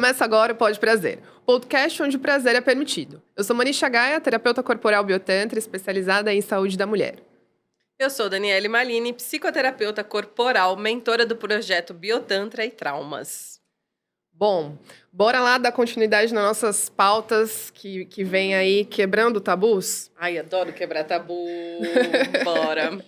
Começa agora o Pode Prazer, podcast onde o prazer é permitido. Eu sou Manisha Gaia, terapeuta corporal biotantra, especializada em saúde da mulher. Eu sou Daniele Malini, psicoterapeuta corporal, mentora do projeto Biotantra e Traumas. Bom, bora lá dar continuidade nas nossas pautas que vem aí quebrando tabus? Ai, adoro quebrar tabu. Bora.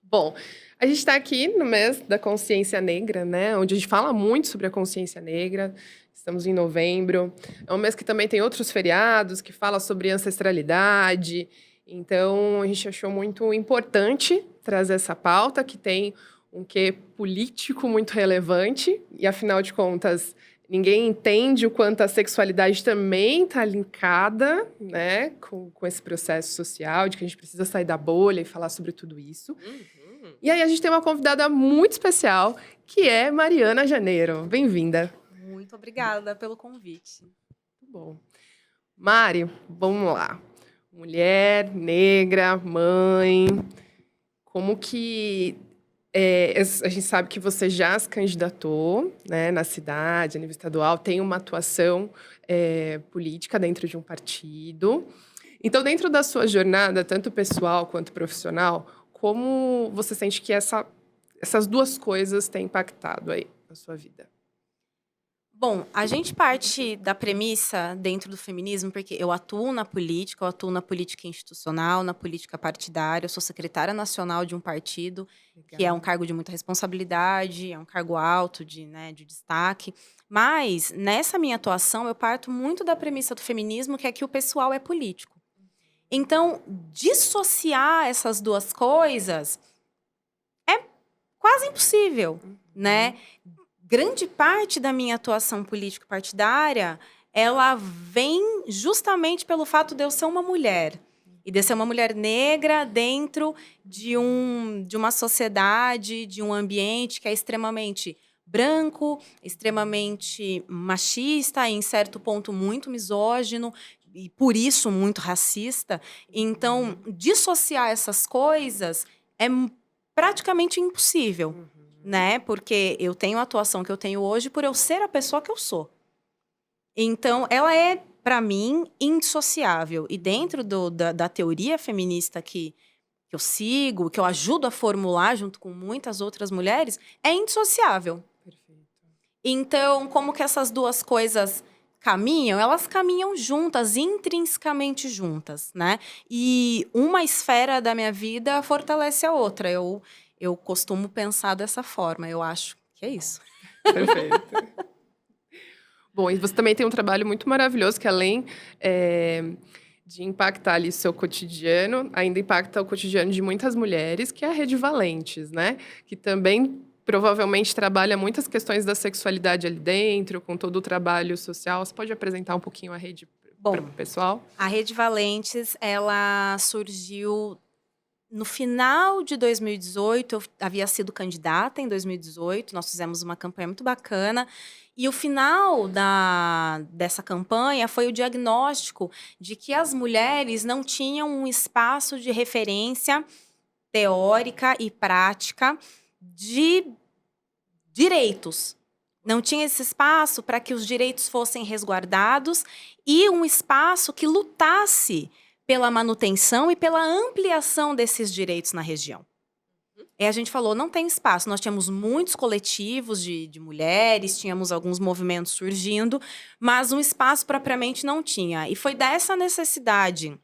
Bom, a gente está aqui no mês da consciência negra, né? Onde a gente fala muito sobre a consciência negra. Estamos em novembro. É um mês que também tem outros feriados que fala sobre ancestralidade. Então, a gente achou muito importante trazer essa pauta, que tem um quê político muito relevante. E, afinal de contas, ninguém entende o quanto a sexualidade também está linkada, né, com esse processo social, de que a gente precisa sair da bolha e falar sobre tudo isso. E aí, a gente tem uma convidada muito especial, que é Mariana Janeiro. Bem-vinda. Muito obrigada pelo convite. Muito bom. Mari, vamos lá. Mulher, negra, mãe. Como que... a gente sabe que você já se candidatou, né, na cidade, a nível estadual, tem uma atuação política dentro de um partido. Então, dentro da sua jornada, tanto pessoal quanto profissional, como você sente que essas duas coisas têm impactado aí na sua vida? Bom, a gente parte da premissa dentro do feminismo, porque eu atuo na política institucional, na política partidária, eu sou secretária nacional de um partido, que é um cargo de muita responsabilidade, é um cargo alto de destaque. Mas, nessa minha atuação, eu parto muito da premissa do feminismo, que é que o pessoal é político. Então, dissociar essas duas coisas é quase impossível, né? Grande parte da minha atuação político-partidária, ela vem justamente pelo fato de eu ser uma mulher. E de ser uma mulher negra dentro de uma sociedade, de um ambiente que é extremamente branco, extremamente machista, e em certo ponto muito misógino, e por isso muito racista. Então, dissociar essas coisas é praticamente impossível. Né? Porque eu tenho a atuação que eu tenho hoje por eu ser a pessoa que eu sou. Então, ela é, para mim, indissociável. E dentro da teoria feminista que eu sigo, que eu ajudo a formular junto com muitas outras mulheres, é indissociável. Perfeito. Então, como que essas duas coisas caminham? Elas caminham juntas, intrinsecamente juntas, né? E uma esfera da minha vida fortalece a outra. Eu costumo pensar dessa forma, eu acho que é isso. Perfeito. Bom, e você também tem um trabalho muito maravilhoso que, além de impactar ali o seu cotidiano, ainda impacta o cotidiano de muitas mulheres, que é a Rede Valentes, né? Que também provavelmente trabalha muitas questões da sexualidade ali dentro, com todo o trabalho social. Você pode apresentar um pouquinho a rede para o pessoal? A Rede Valentes, ela surgiu no final de 2018, eu havia sido candidata em 2018, nós fizemos uma campanha muito bacana. E o final dessa campanha foi o diagnóstico de que as mulheres não tinham um espaço de referência teórica e prática de direitos. Não tinha esse espaço para que os direitos fossem resguardados e um espaço que lutasse pela manutenção e pela ampliação desses direitos na região. E a gente falou, não tem espaço. Nós tínhamos muitos coletivos de mulheres, tínhamos alguns movimentos surgindo, mas um espaço propriamente não tinha. E foi dessa necessidade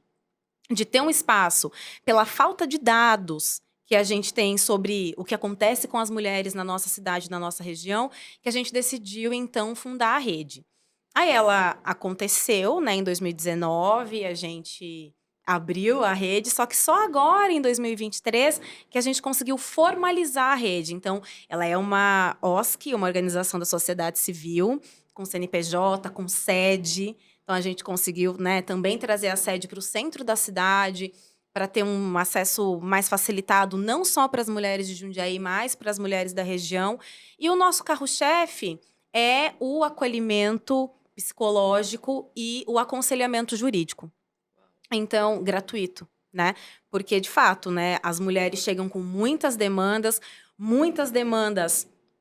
de ter um espaço, pela falta de dados que a gente tem sobre o que acontece com as mulheres na nossa cidade, na nossa região, que a gente decidiu, então, fundar a rede. Aí ela aconteceu, né, em 2019, a gente abriu a rede, só que só agora, em 2023, que a gente conseguiu formalizar a rede. Então, ela é uma OSC, uma organização da sociedade civil, com CNPJ, com sede. Então, a gente conseguiu, né, também trazer a sede para o centro da cidade, para ter um acesso mais facilitado, não só para as mulheres de Jundiaí, mas para as mulheres da região. E o nosso carro-chefe é o acolhimento psicológico e o aconselhamento jurídico. Então, gratuito, né? Porque, de fato, né, as mulheres chegam com muitas demandas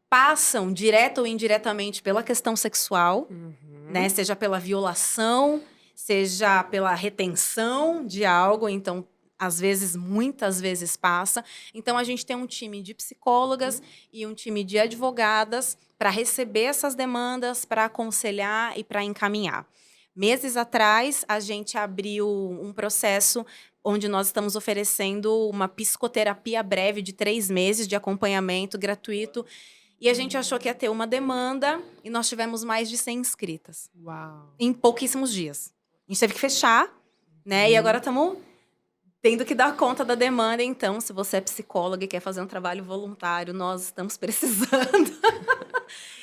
passam direta ou indiretamente pela questão sexual, Uhum. né? Seja pela violação, seja pela retenção de algo. Então, às vezes, muitas vezes passa. Então, a gente tem um time de psicólogas e um time de advogadas para receber essas demandas, para aconselhar e para encaminhar. Meses atrás, a gente abriu um processo onde nós estamos oferecendo uma psicoterapia breve de 3 meses de acompanhamento gratuito. E a gente achou que ia ter uma demanda e nós tivemos mais de 100 inscritas Uau. em pouquíssimos dias. A gente teve que fechar, né? E agora estamos tendo que dar conta da demanda. Então, se você é psicóloga e quer fazer um trabalho voluntário, nós estamos precisando.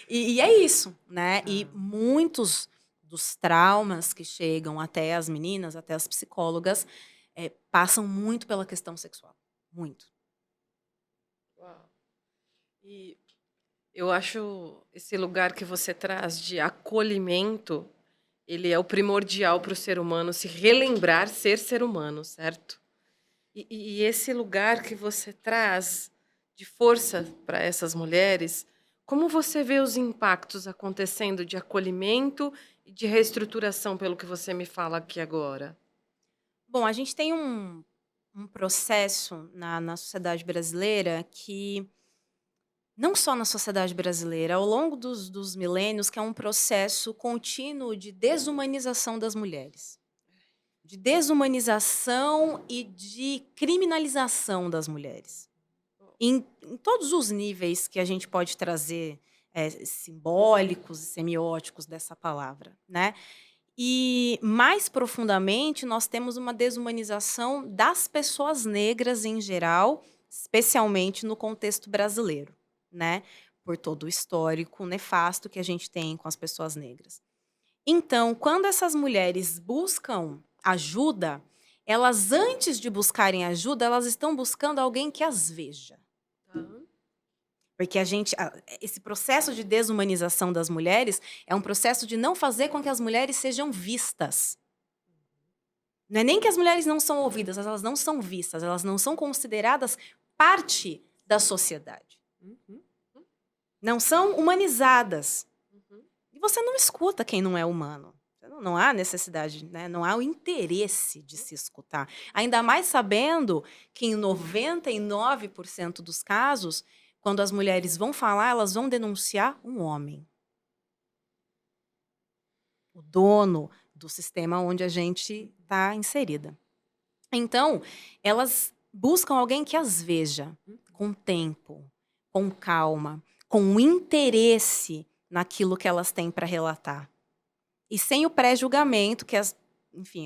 E é isso, né? E muitos dos traumas que chegam até as meninas, até as psicólogas, passam muito pela questão sexual. Muito. Uau. E eu acho esse lugar que você traz de acolhimento, ele é o primordial para o ser humano se relembrar ser humano, certo? E esse lugar que você traz de força para essas mulheres, como você vê os impactos acontecendo de acolhimento e de reestruturação, pelo que você me fala aqui agora? Bom, a gente tem um processo na sociedade brasileira que, não só na sociedade brasileira, ao longo dos milênios, que é um processo contínuo de desumanização das mulheres. De desumanização e de criminalização das mulheres. Em todos os níveis que a gente pode trazer simbólicos e semióticos dessa palavra, né? E, mais profundamente, nós temos uma desumanização das pessoas negras em geral, especialmente no contexto brasileiro, né? Por todo o histórico nefasto que a gente tem com as pessoas negras. Então, quando essas mulheres buscam ajuda, elas, antes de buscarem ajuda, elas estão buscando alguém que as veja. Porque esse processo de desumanização das mulheres é um processo de não fazer com que as mulheres sejam vistas. Não é nem que as mulheres não são ouvidas, elas não são vistas, elas não são consideradas parte da sociedade. Não são humanizadas. E você não escuta quem não é humano. Não há necessidade, né? Não há o interesse de se escutar. Ainda mais sabendo que em 99% dos casos, quando as mulheres vão falar, elas vão denunciar um homem. O dono do sistema onde a gente está inserida. Então, elas buscam alguém que as veja com tempo, com calma, com interesse naquilo que elas têm para relatar. E sem o pré-julgamento, que a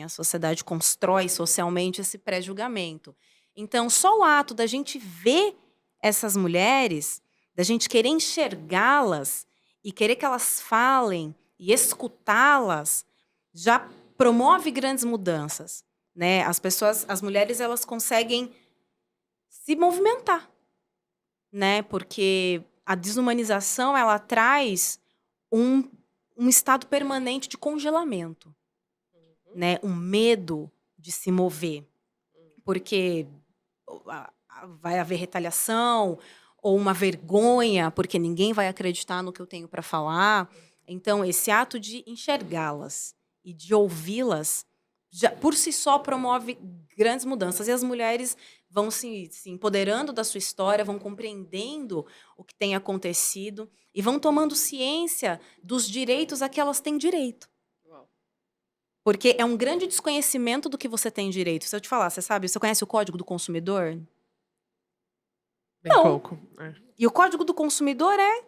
sociedade constrói socialmente esse pré-julgamento. Então, só o ato da gente ver essas mulheres, da gente querer enxergá-las e querer que elas falem e escutá-las, já promove grandes mudanças, né? As mulheres, elas conseguem se movimentar, né? Porque a desumanização, ela traz um estado permanente de congelamento, né? Um medo de se mover, porque vai haver retaliação ou uma vergonha, porque ninguém vai acreditar no que eu tenho para falar. Então, esse ato de enxergá-las e de ouvi-las, já por si só promove grandes mudanças. E as mulheres vão se empoderando da sua história, vão compreendendo o que tem acontecido e vão tomando ciência dos direitos a que elas têm direito. Porque é um grande desconhecimento do que você tem direito. Se eu te falar, você conhece o Código do Consumidor? Bem Não. pouco. E o Código do Consumidor é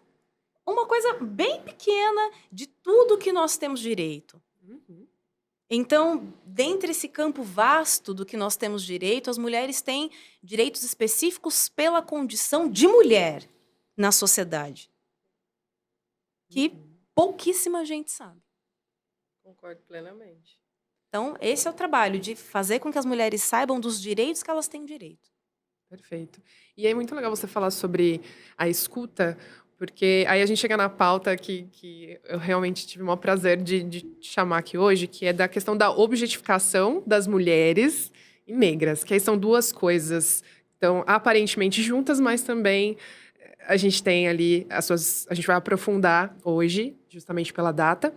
uma coisa bem pequena de tudo que nós temos direito. Então, dentre esse campo vasto do que nós temos direito, as mulheres têm direitos específicos pela condição de mulher na sociedade. Que pouquíssima gente sabe. Concordo plenamente. Então, esse é o trabalho, de fazer com que as mulheres saibam dos direitos que elas têm direito. Perfeito. E é muito legal você falar sobre a escuta, porque aí a gente chega na pauta que eu realmente tive o maior prazer de te chamar aqui hoje, que é da questão da objetificação das mulheres e negras, que aí são duas coisas, então, aparentemente juntas, mas também a gente tem ali a gente vai aprofundar hoje, justamente pela data.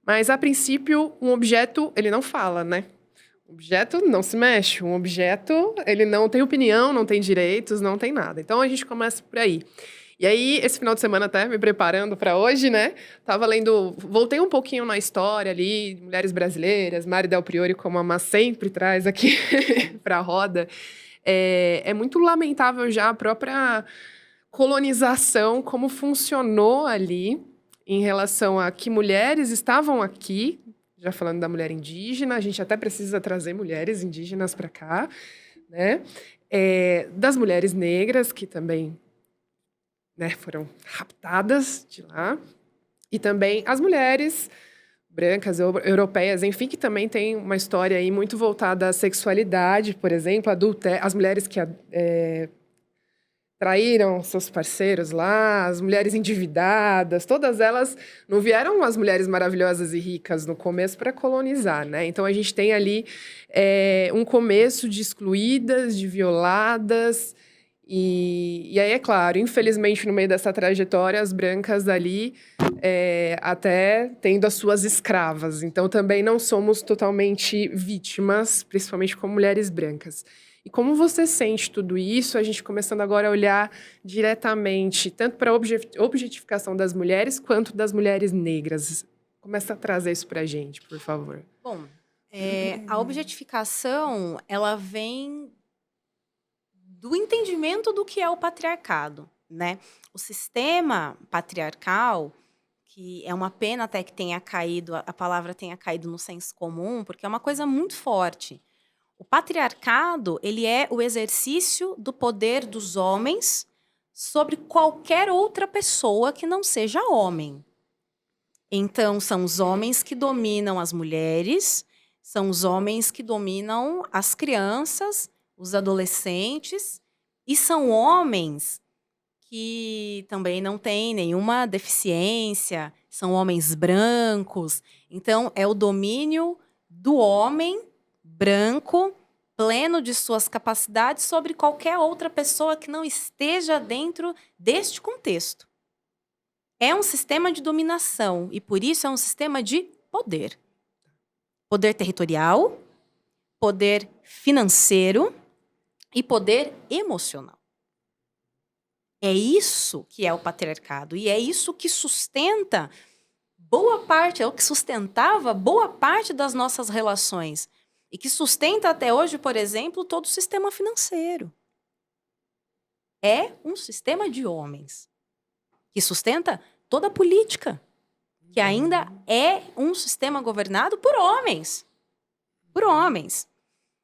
Mas, a princípio, um objeto, ele não fala, né? Um objeto não se mexe. Um objeto, ele não tem opinião, não tem direitos, não tem nada. Então, a gente começa por aí. E aí, esse final de semana, até me preparando para hoje, né? Tava lendo, voltei um pouquinho na história ali, mulheres brasileiras, Mari Del Priore, como a Má sempre traz aqui para a roda. É muito lamentável já a própria colonização, como funcionou ali, em relação a que mulheres estavam aqui, já falando da mulher indígena, a gente até precisa trazer mulheres indígenas para cá, né? Das mulheres negras, que também, né, foram raptadas de lá, e também as mulheres brancas, europeias, enfim, que também tem uma história aí muito voltada à sexualidade, por exemplo, as mulheres que traíram seus parceiros lá, as mulheres endividadas, todas elas não vieram as mulheres maravilhosas e ricas no começo para colonizar, né? Então a gente tem ali um começo de excluídas, de violadas, e aí, é claro, infelizmente, no meio dessa trajetória, as brancas ali até tendo as suas escravas. Então também não somos totalmente vítimas, principalmente como mulheres brancas. E como você sente tudo isso, a gente começando agora a olhar diretamente, tanto para a objetificação das mulheres, quanto das mulheres negras. Começa a trazer isso para a gente, por favor. Bom, a objetificação, ela vem do entendimento do que é o patriarcado, né? O sistema patriarcal, que é uma pena até que tenha caído, a palavra tenha caído no senso comum, porque é uma coisa muito forte. O patriarcado, ele é o exercício do poder dos homens sobre qualquer outra pessoa que não seja homem. Então, são os homens que dominam as mulheres, são os homens que dominam as crianças, os adolescentes, e são homens que também não têm nenhuma deficiência, são homens brancos. Então, é o domínio do homem branco, pleno de suas capacidades, sobre qualquer outra pessoa que não esteja dentro deste contexto. É um sistema de dominação e, por isso, é um sistema de poder. Poder territorial, poder financeiro e poder emocional. É isso que é o patriarcado e é isso que sustenta boa parte, é o que sustentava boa parte das nossas relações e que sustenta até hoje, por exemplo, todo o sistema financeiro. É um sistema de homens que sustenta toda a política, que ainda é um sistema governado por homens. Por homens.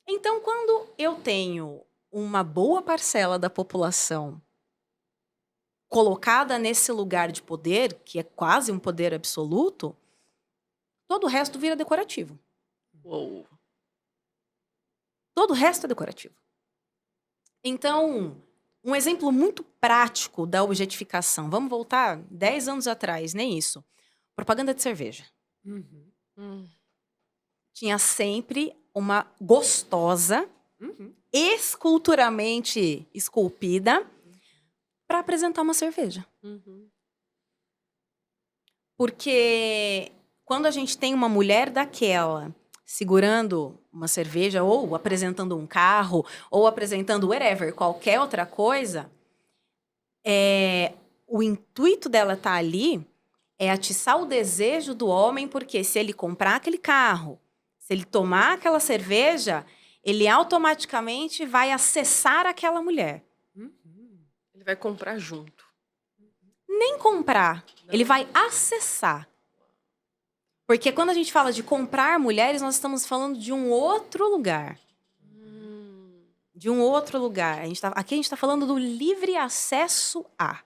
Então, quando eu tenho uma boa parcela da população colocada nesse lugar de poder, que é quase um poder absoluto, todo o resto vira decorativo. Uou. Todo o resto é decorativo. Então, um exemplo muito prático da objetificação. Vamos voltar 10 anos atrás, nem isso. Propaganda de cerveja. Tinha sempre uma gostosa, esculturalmente esculpida, para apresentar uma cerveja. Porque quando a gente tem uma mulher daquela segurando uma cerveja, ou apresentando um carro, ou apresentando whatever, qualquer outra coisa, o intuito dela estar ali é atiçar o desejo do homem, porque se ele comprar aquele carro, se ele tomar aquela cerveja, ele automaticamente vai acessar aquela mulher. Ele vai comprar junto. Nem comprar, ele vai acessar. Porque quando a gente fala de comprar mulheres, nós estamos falando de um outro lugar. De um outro lugar. Aqui a gente está falando do livre acesso a.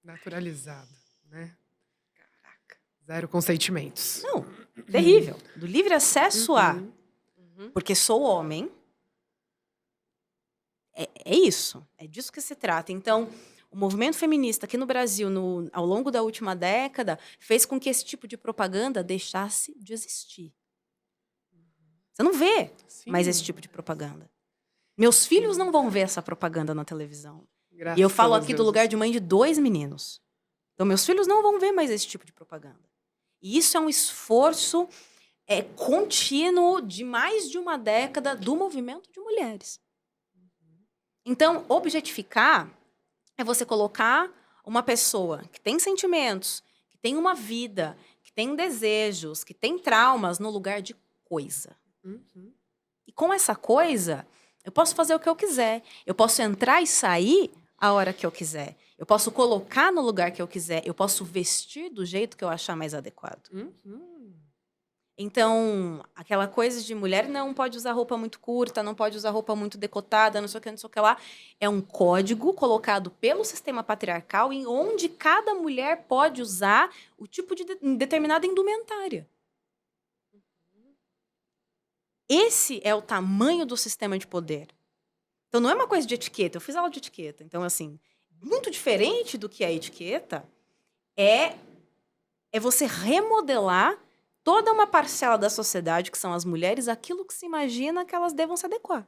Naturalizado, né? Caraca. Zero consentimentos. Não, terrível. Do livre acesso a. Porque sou homem. É isso. É disso que se trata. Então, o movimento feminista aqui no Brasil, ao longo da última década, fez com que esse tipo de propaganda deixasse de existir. Você não vê mais esse tipo de propaganda. Meus filhos não vão ver essa propaganda na televisão. E eu falo a aqui do Deus. lugar de mãe de 2 meninos. Então, meus filhos não vão ver mais esse tipo de propaganda. E isso é um esforço contínuo de mais de uma década do movimento de mulheres. Então, objetificar é você colocar uma pessoa que tem sentimentos, que tem uma vida, que tem desejos, que tem traumas no lugar de coisa. Uhum. E com essa coisa, eu posso fazer o que eu quiser. Eu posso entrar e sair a hora que eu quiser. Eu posso colocar no lugar que eu quiser. Eu posso vestir do jeito que eu achar mais adequado. Uhum. Então, aquela coisa de mulher não pode usar roupa muito curta, não pode usar roupa muito decotada, não sei o que, não sei o que lá. É um código colocado pelo sistema patriarcal em onde cada mulher pode usar o tipo de determinada indumentária. Esse é o tamanho do sistema de poder. Então, não é uma coisa de etiqueta. Eu fiz aula de etiqueta. Então, assim, muito diferente do que é etiqueta é você remodelar toda uma parcela da sociedade, que são as mulheres, aquilo que se imagina que elas devam se adequar.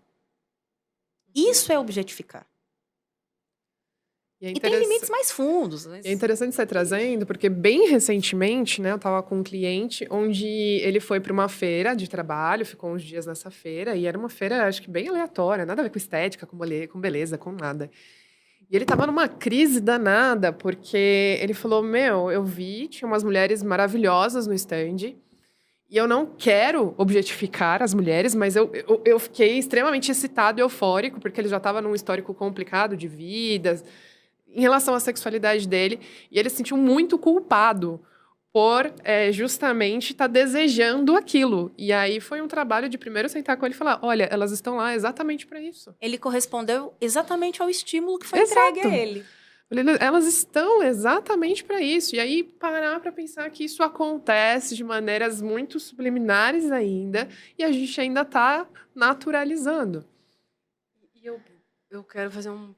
Isso é objetificar. E tem limites mais fundos. Mas... É interessante você trazendo, porque bem recentemente, né, eu estava com um cliente onde ele foi para uma feira de trabalho, ficou uns dias nessa feira, e era uma feira, acho que bem aleatória, nada a ver com estética, com beleza, com nada. E ele estava numa crise danada, porque ele falou, eu vi, tinha umas mulheres maravilhosas no stand, e eu não quero objetificar as mulheres, mas eu fiquei extremamente excitado e eufórico, porque ele já estava num histórico complicado de vidas, em relação à sexualidade dele, e ele se sentiu muito culpado por justamente estar desejando aquilo. E aí foi um trabalho de primeiro sentar com ele e falar, olha, elas estão lá exatamente para isso. Ele correspondeu exatamente ao estímulo que foi entregue a ele. Elas estão exatamente para isso. E aí parar para pensar que isso acontece de maneiras muito subliminares ainda, e a gente ainda está naturalizando. E eu quero fazer uma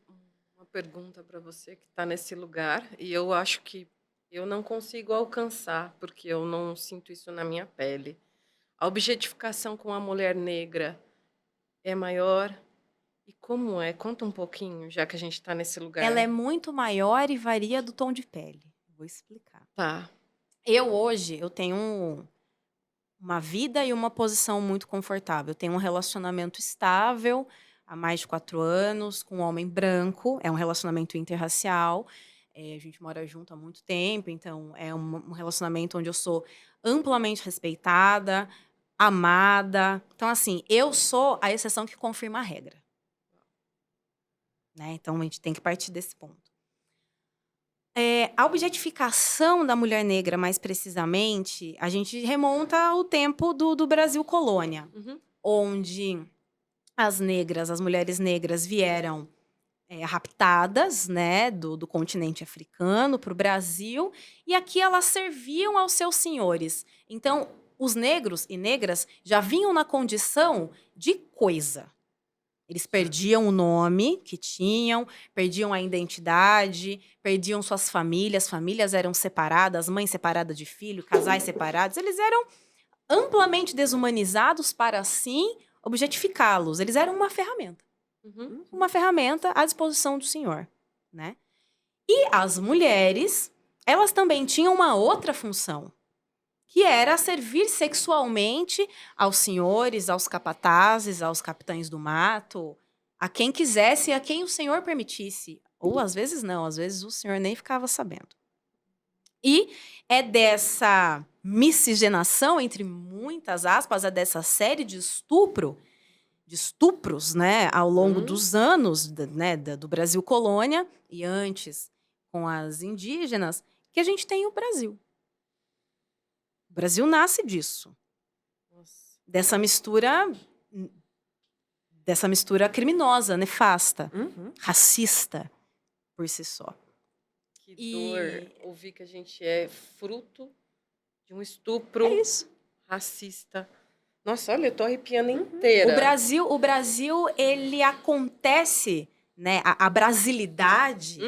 pergunta para você que está nesse lugar, e eu acho que eu não consigo alcançar, porque eu não sinto isso na minha pele. A objetificação com a mulher negra é maior? E como é? Conta um pouquinho, já que a gente está nesse lugar. Ela é muito maior e varia do tom de pele. Vou explicar. Tá. Hoje, eu tenho uma vida e uma posição muito confortável. Eu tenho um relacionamento estável há mais de 4 anos com um homem branco. É um relacionamento interracial. A gente mora junto há muito tempo, então é um relacionamento onde eu sou amplamente respeitada, amada. Então, assim, eu sou a exceção que confirma a regra. Né? Então, a gente tem que partir desse ponto. A objetificação da mulher negra, mais precisamente, a gente remonta ao tempo do Brasil colônia, onde as mulheres negras vieram raptadas, né, do continente africano para o Brasil, e aqui elas serviam aos seus senhores. Então, os negros e negras já vinham na condição de coisa. Eles perdiam o nome que tinham, perdiam a identidade, perdiam suas famílias eram separadas, mães separadas de filho, casais separados. Eles eram amplamente desumanizados para, assim, objetificá-los. Eles eram uma ferramenta. Uma ferramenta à disposição do Senhor, né? E as mulheres, elas também tinham uma outra função, que era servir sexualmente aos senhores, aos capatazes, aos capitães do mato, a quem quisesse e a quem o Senhor permitisse. Ou às vezes não, às vezes o Senhor nem ficava sabendo. E é dessa miscigenação, entre muitas aspas, é dessa série de estupros, né, ao longo dos anos, né, do Brasil colônia e antes com as indígenas, que a gente tem o Brasil. O Brasil nasce disso. Nossa. Dessa mistura criminosa, nefasta, racista por si só. Que dor ouvir que a gente é fruto de um estupro racista. Nossa, olha, eu tô arrepiando inteira. O Brasil, ele acontece, né? A brasilidade,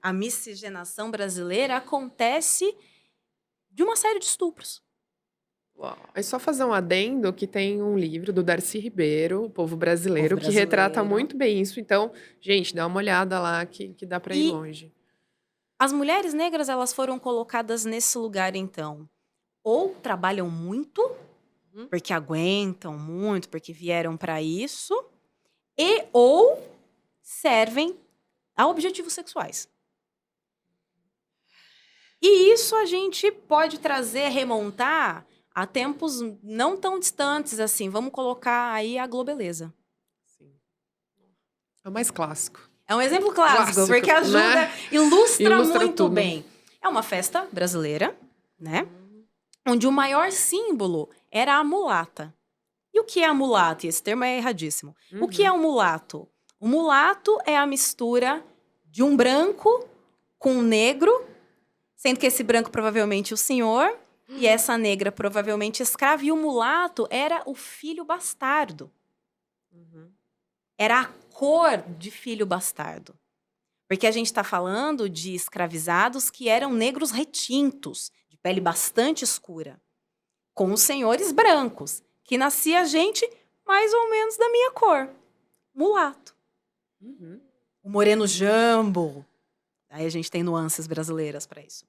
a miscigenação brasileira acontece de uma série de estupros. Uau. É só fazer um adendo que tem um livro do Darcy Ribeiro, O Povo Brasileiro, Povo que retrata Brasileiro. muito bem isso. Então, gente, dá uma olhada lá que dá pra ir E longe. as mulheres negras, elas foram colocadas nesse lugar, então. Ou trabalham muito, Uhum. porque aguentam muito, porque vieram para isso, e ou servem a objetivos sexuais. E isso a gente pode trazer, remontar a tempos não tão distantes assim. Vamos colocar aí a Globeleza. Sim. É o mais clássico. É um exemplo clássico, Clássico, porque ajuda, né? ilustra Ilustra muito tudo. bem. É uma festa brasileira, né? Uhum. Onde o maior símbolo era a mulata. E o que é a mulata? Esse termo é erradíssimo. O que é o mulato? O mulato é a mistura de um branco com um negro, sendo que esse branco provavelmente o senhor, e essa negra provavelmente escrava, e o mulato era o filho bastardo. Uhum. Era a cor de filho bastardo. Porque a gente está falando de escravizados que eram negros retintos, de pele bastante escura, com os senhores brancos, que nascia gente mais ou menos da minha cor, mulato. Uhum. O moreno jambo. Aí a gente tem nuances brasileiras para isso.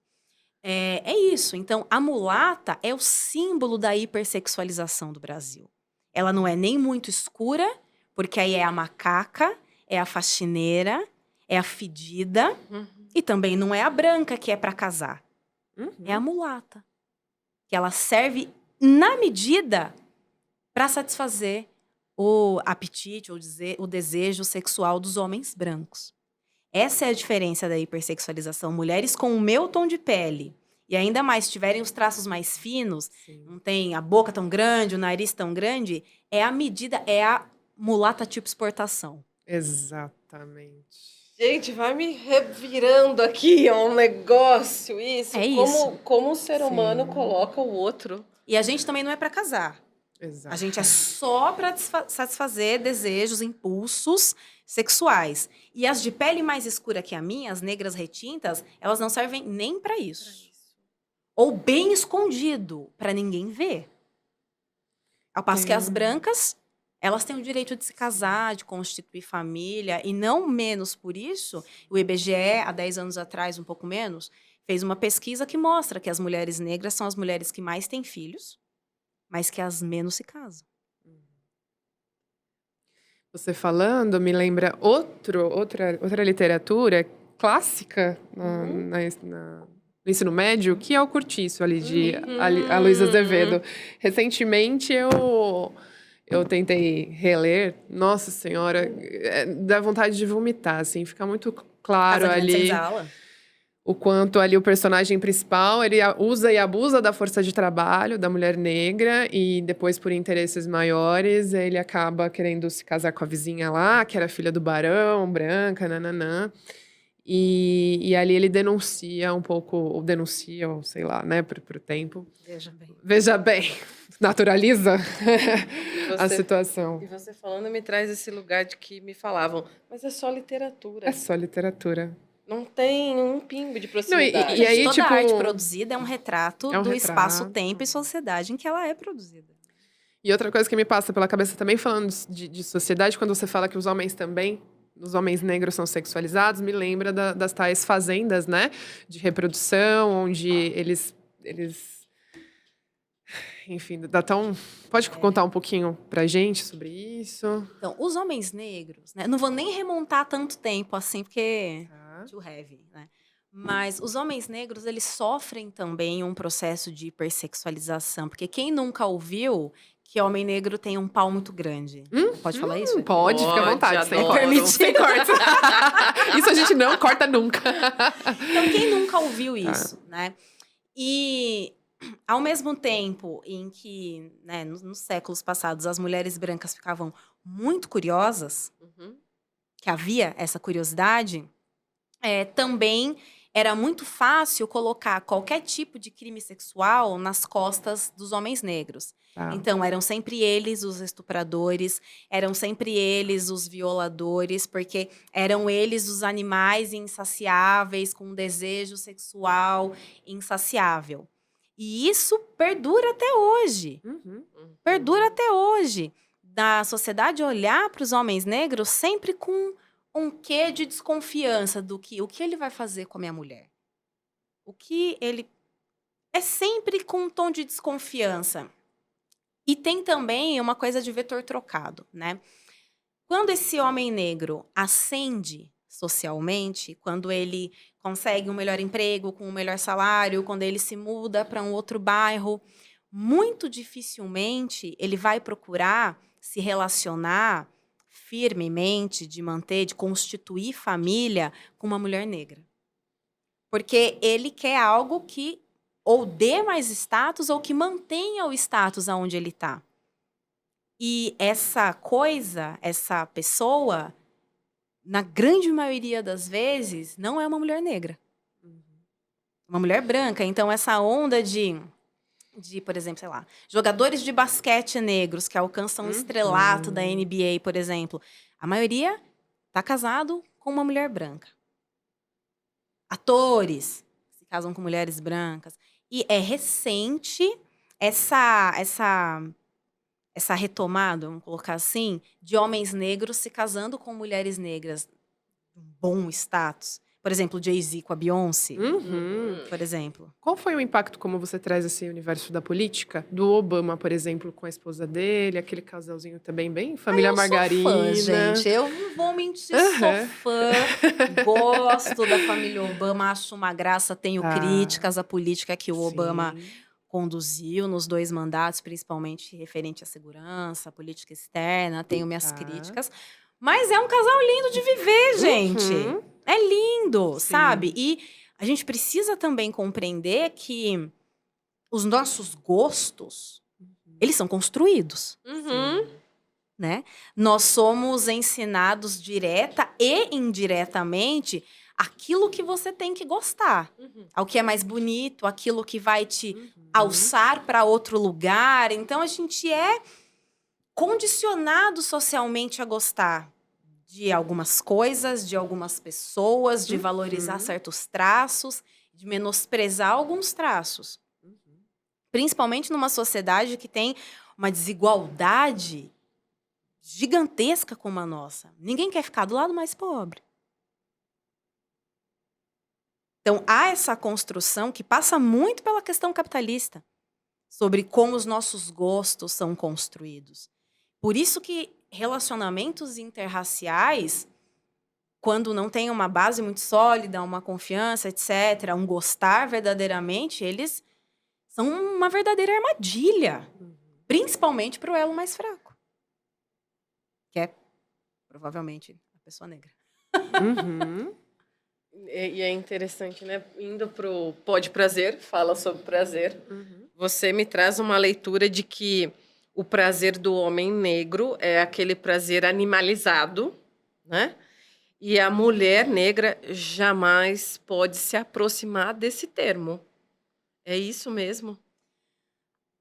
É isso. Então, a mulata é o símbolo da hipersexualização do Brasil. Ela não é nem muito escura, porque aí é a macaca, é a faxineira, é a fedida, Uhum. e também não é a branca que é para casar. Uhum. É a mulata. Que ela serve na medida para satisfazer o apetite ou o desejo sexual dos homens brancos. Essa é a diferença da hipersexualização. Mulheres com o meu tom de pele, e ainda mais se tiverem os traços mais finos, Sim. não tem a boca tão grande, o nariz tão grande, é a medida, é a mulata tipo exportação. Exatamente. Gente, vai me revirando aqui, é um negócio isso. É como, isso. Como o ser humano Sim. coloca o outro. E a gente também não é para casar. Exato. A gente é só para satisfazer desejos, impulsos sexuais. E as de pele mais escura que a minha, as negras retintas, elas não servem nem para isso. Ou bem escondido, para ninguém ver. Ao passo que as brancas, elas têm o direito de se casar, de constituir família, e não menos por isso, o IBGE, há 10 anos atrás, um pouco menos, fez uma pesquisa que mostra que as mulheres negras são as mulheres que mais têm filhos, mas que as menos se casam. Você falando me lembra outra literatura clássica no ensino médio, que é o Curtiço, ali, de Aloysio Azevedo. Recentemente eu tentei reler. Nossa Senhora, dá vontade de vomitar, assim, fica muito claro Casa Grande ali Senzala. o quanto ali o personagem principal, ele usa e abusa da força de trabalho da mulher negra e depois, por interesses maiores, ele acaba querendo se casar com a vizinha lá, que era filha do barão, branca, nananã. E ali ele denuncia um pouco, ou denuncia, ou sei lá, né, pro tempo. Veja bem. Veja bem, naturaliza a Você- situação. E você falando me traz esse lugar de que me falavam, mas é só literatura. É só literatura. Não tem um pingo de Não, proximidade. e aí, Toda tipo, arte produzida é um retrato é um do retrato. espaço, tempo e sociedade em que ela é produzida. E outra coisa que me passa pela cabeça também, falando de sociedade, quando você fala que os homens também, os homens negros são sexualizados, me lembra das tais fazendas, né? De reprodução, onde eles enfim, dá tão... Pode contar um pouquinho pra gente sobre isso? Então, os homens negros, né? Não vou nem remontar tanto tempo assim, porque Tá. too heavy, né? Mas os homens negros, eles sofrem também um processo de hipersexualização. Porque quem nunca ouviu que homem negro tem um pau muito grande? Pode falar isso? Pode, fica à Pode, vontade, sem adoro. corte. Sem corte. Isso a gente não corta nunca. Então, quem nunca ouviu isso, né? E, ao mesmo tempo em que, né, nos séculos passados, as mulheres brancas ficavam muito curiosas, Uhum. que havia essa curiosidade, também era muito fácil colocar qualquer tipo de crime sexual nas costas dos homens negros. Tá. Então, eram sempre eles os estupradores, eram sempre eles os violadores, porque eram eles os animais insaciáveis, com um desejo sexual insaciável. E isso perdura até hoje. Uhum. Perdura até hoje. Da sociedade olhar para os homens negros sempre com um quê de desconfiança do que o que ele vai fazer com a minha mulher. O que ele é sempre com um tom de desconfiança. E tem também uma coisa de vetor trocado, né? Quando esse homem negro ascende socialmente, quando ele consegue um melhor emprego, com um melhor salário, quando ele se muda para um outro bairro, muito dificilmente ele vai procurar se relacionar firmemente, de manter, de constituir família com uma mulher negra. Porque ele quer algo que ou dê mais status ou que mantenha o status aonde ele está. E essa coisa, essa pessoa, na grande maioria das vezes, não é uma mulher negra. Uma mulher branca. Então, essa onda de, por exemplo, sei lá, jogadores de basquete negros que alcançam o estrelato da NBA, por exemplo, a maioria está casado com uma mulher branca. Atores se casam com mulheres brancas. E é recente essa retomada, vamos colocar assim, de homens negros se casando com mulheres negras. Um bom status. Por exemplo, Jay-Z com a Beyoncé, por exemplo. Qual foi o impacto, como você traz esse universo da política, do Obama, por exemplo, com a esposa dele, aquele casalzinho também bem família Margarina? Sou fã, gente. Eu não vou mentir, sou fã. Gosto da família Obama, acho uma graça. Tenho críticas à política que o Obama conduziu nos 2 mandatos, principalmente referente à segurança, à política externa. Tenho minhas críticas. Mas é um casal lindo de viver, gente. É lindo, sabe? E a gente precisa também compreender que os nossos gostos, eles são construídos. Né? Nós somos ensinados direta e indiretamente aquilo que você tem que gostar. Ao que é mais bonito, aquilo que vai te alçar para outro lugar. Então, a gente é condicionado socialmente a gostar de algumas coisas, de algumas pessoas, de valorizar certos traços, de menosprezar alguns traços. Principalmente numa sociedade que tem uma desigualdade gigantesca como a nossa. Ninguém quer ficar do lado mais pobre. Então, há essa construção que passa muito pela questão capitalista, sobre como os nossos gostos são construídos. Por isso que relacionamentos interraciais, quando não tem uma base muito sólida, uma confiança, etc., um gostar verdadeiramente, eles são uma verdadeira armadilha, principalmente para o elo mais fraco, que é provavelmente a pessoa negra. E é interessante, né? Indo pro Pode Prazer, fala sobre prazer. Você me traz uma leitura de que o prazer do homem negro é aquele prazer animalizado, né? E a mulher negra jamais pode se aproximar desse termo. É isso mesmo?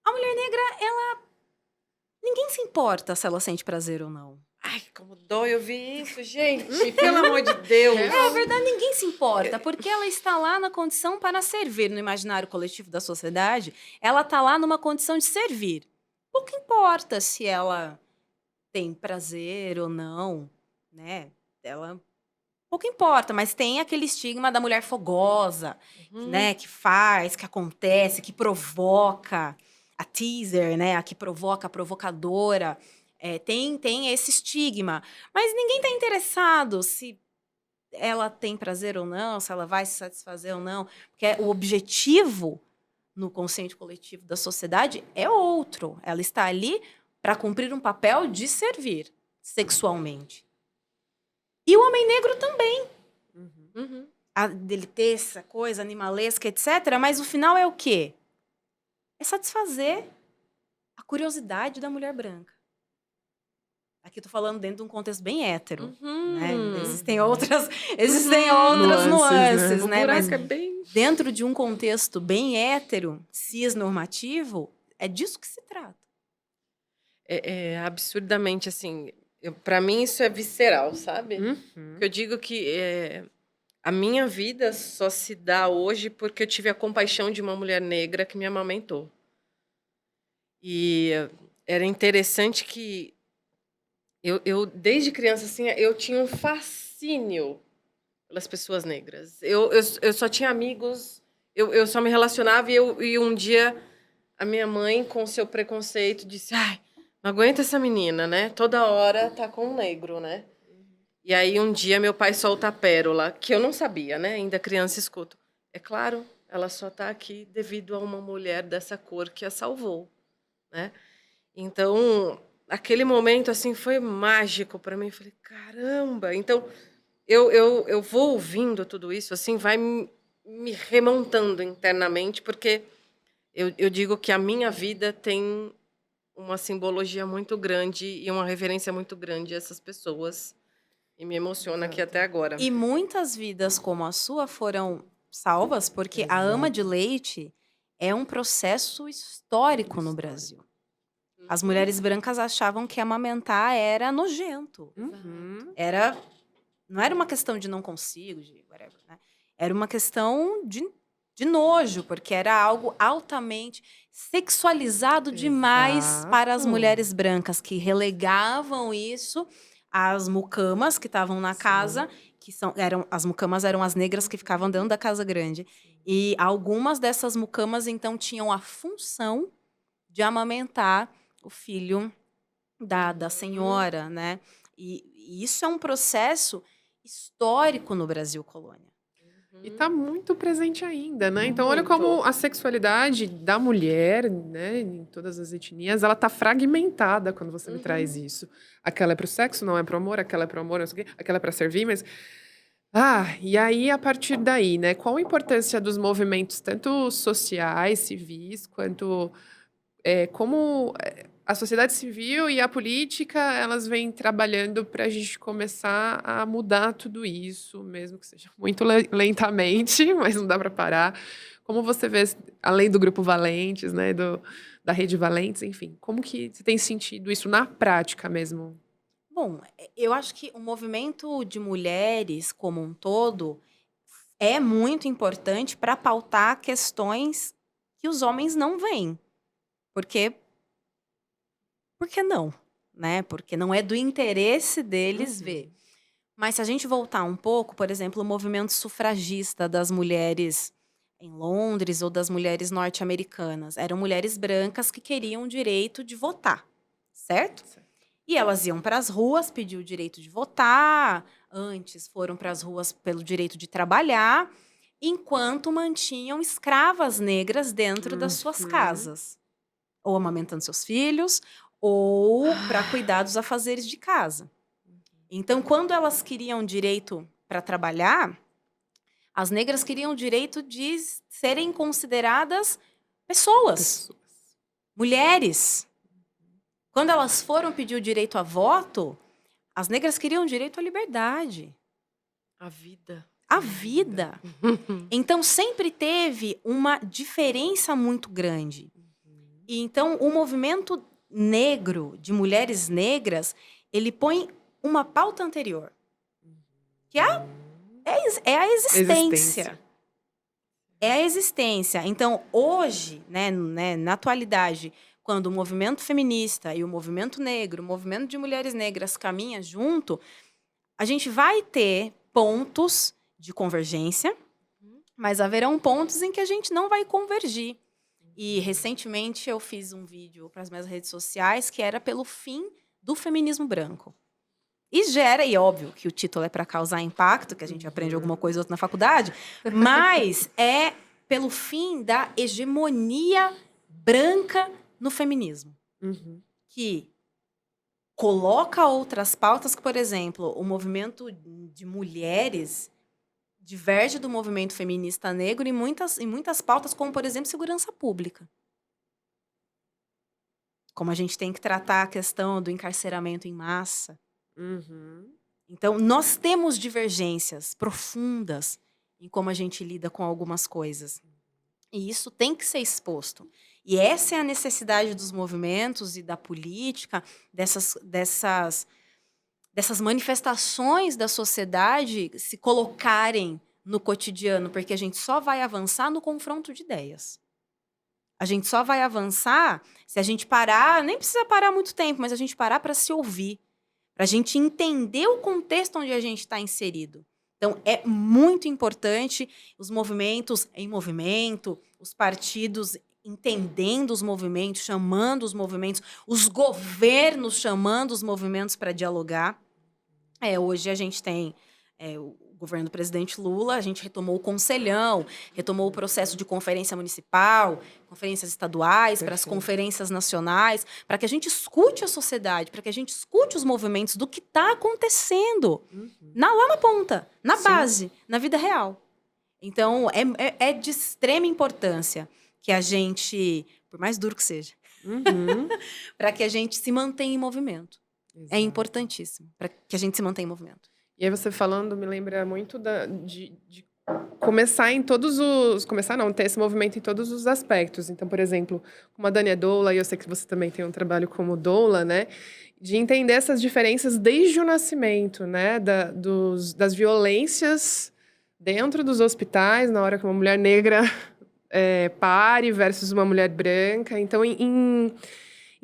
A mulher negra, ninguém se importa se ela sente prazer ou não. Ai, como dói ouvir isso, gente. Pelo amor de Deus. É verdade, ninguém se importa, porque ela está lá na condição para servir. No imaginário coletivo da sociedade, ela está lá numa condição de servir. Pouco importa se ela tem prazer ou não, né? Pouco importa, mas tem aquele estigma da mulher fogosa, né? Que faz, que acontece, que provoca. A teaser, né? A que provoca, a provocadora. Tem esse estigma. Mas ninguém está interessado se ela tem prazer ou não, se ela vai se satisfazer ou não. Porque o objetivo no consciente coletivo da sociedade é outro. Ela está ali para cumprir um papel de servir sexualmente. E o homem negro também. Dele ter essa coisa animalesca, etc. Mas o final é o quê? É satisfazer a curiosidade da mulher branca. Aqui estou falando dentro de um contexto bem hétero. Né? Existem outras nuances, né? Mas é bem... dentro de um contexto bem hétero, cisnormativo, é disso que se trata. É absurdamente, assim... Para mim, isso é visceral, sabe? Eu digo que a minha vida só se dá hoje porque eu tive a compaixão de uma mulher negra que me amamentou. E era interessante que desde criança, assim, eu tinha um fascínio pelas pessoas negras. Eu só tinha amigos, eu só me relacionava e um dia a minha mãe, com seu preconceito, disse: ai, não aguenta essa menina, né? Toda hora tá com um negro, né? E aí um dia meu pai solta a pérola, que eu não sabia, né? Ainda criança escuto. É claro, ela só tá aqui devido a uma mulher dessa cor que a salvou, né? Então, aquele momento, assim, foi mágico para mim. Eu falei, caramba! Então, eu vou ouvindo tudo isso, assim, vai me remontando internamente, porque eu digo que a minha vida tem uma simbologia muito grande e uma reverência muito grande a essas pessoas. E me emociona aqui até agora. E muitas vidas como a sua foram salvas, porque a ama de leite é um processo histórico no Brasil. As mulheres brancas achavam que amamentar era nojento. Não era uma questão de não consigo, de whatever, né? Era uma questão de nojo, porque era algo altamente sexualizado demais para as mulheres brancas, que relegavam isso às mucamas que estavam na casa, as mucamas eram as negras que ficavam dentro da casa grande. E algumas dessas mucamas, então, tinham a função de amamentar o filho da senhora, né? E isso é um processo histórico no Brasil colônia. E está muito presente ainda, né? Então, olha Muito. como a sexualidade da mulher, né, em todas as etnias, ela está fragmentada quando você me traz isso. Aquela é para o sexo, não é para o amor, aquela é para o amor, não sei o quê, aquela é para servir, mas... e aí, a partir daí, né? Qual a importância dos movimentos, tanto sociais, civis, quanto como a sociedade civil e a política, elas vêm trabalhando para a gente começar a mudar tudo isso, mesmo que seja muito lentamente, mas não dá para parar. Como você vê, além do Grupo Valentes, né, da Rede Valentes, enfim, como que você tem sentido isso na prática mesmo? Bom, eu acho que o movimento de mulheres como um todo é muito importante para pautar questões que os homens não veem. Por que não? Né? Porque não é do interesse deles ver. Mas se a gente voltar um pouco, por exemplo, o movimento sufragista das mulheres em Londres ou das mulheres norte-americanas, eram mulheres brancas que queriam o direito de votar, certo? E elas iam para as ruas pedir o direito de votar, antes foram para as ruas pelo direito de trabalhar, enquanto mantinham escravas negras dentro das suas casas, ou amamentando seus filhos, ou para cuidar dos afazeres de casa. Então, quando elas queriam direito para trabalhar, as negras queriam o direito de serem consideradas pessoas. Mulheres. Quando elas foram pedir o direito a voto, as negras queriam direito à liberdade. A vida. A vida. Então, sempre teve uma diferença muito grande. E então, o movimento negro, de mulheres negras, ele põe uma pauta anterior, que é a existência. É a existência. Então, hoje, né, na atualidade, quando o movimento feminista e o movimento negro, o movimento de mulheres negras caminham junto, a gente vai ter pontos de convergência, mas haverão pontos em que a gente não vai convergir. E, recentemente, eu fiz um vídeo para as minhas redes sociais que era pelo fim do feminismo branco. E óbvio que o título é para causar impacto, que a gente aprende alguma coisa ou outra na faculdade, mas é pelo fim da hegemonia branca no feminismo. Que coloca outras pautas que, por exemplo, o movimento de mulheres diverge do movimento feminista negro em muitas pautas, como, por exemplo, segurança pública. Como a gente tem que tratar a questão do encarceramento em massa. Então, nós temos divergências profundas em como a gente lida com algumas coisas. E isso tem que ser exposto. E essa é a necessidade dos movimentos e da política, dessas manifestações da sociedade se colocarem no cotidiano, porque a gente só vai avançar no confronto de ideias. A gente só vai avançar se a gente parar, nem precisa parar muito tempo, mas a gente parar para se ouvir, para a gente entender o contexto onde a gente está inserido. Então, é muito importante os movimentos em movimento, os partidos entendendo os movimentos, chamando os movimentos, os governos chamando os movimentos para dialogar. Hoje a gente tem o governo do presidente Lula, a gente retomou o Conselhão, retomou o processo de conferência municipal, conferências estaduais, para as conferências nacionais, para que a gente escute a sociedade, para que a gente escute os movimentos do que está acontecendo lá na ponta, na base, na vida real. Então, é de extrema importância que a gente, por mais duro que seja, para que a gente se mantenha em movimento. Exato. É importantíssimo para que a gente se mantenha em movimento. E aí você falando me lembra muito de começar em todos os... Começar não, ter esse movimento em todos os aspectos. Então, por exemplo, como a Dani é doula, e eu sei que você também tem um trabalho como doula, né? De entender essas diferenças desde o nascimento, né? Das violências dentro dos hospitais, na hora que uma mulher negra pare versus uma mulher branca. Então, em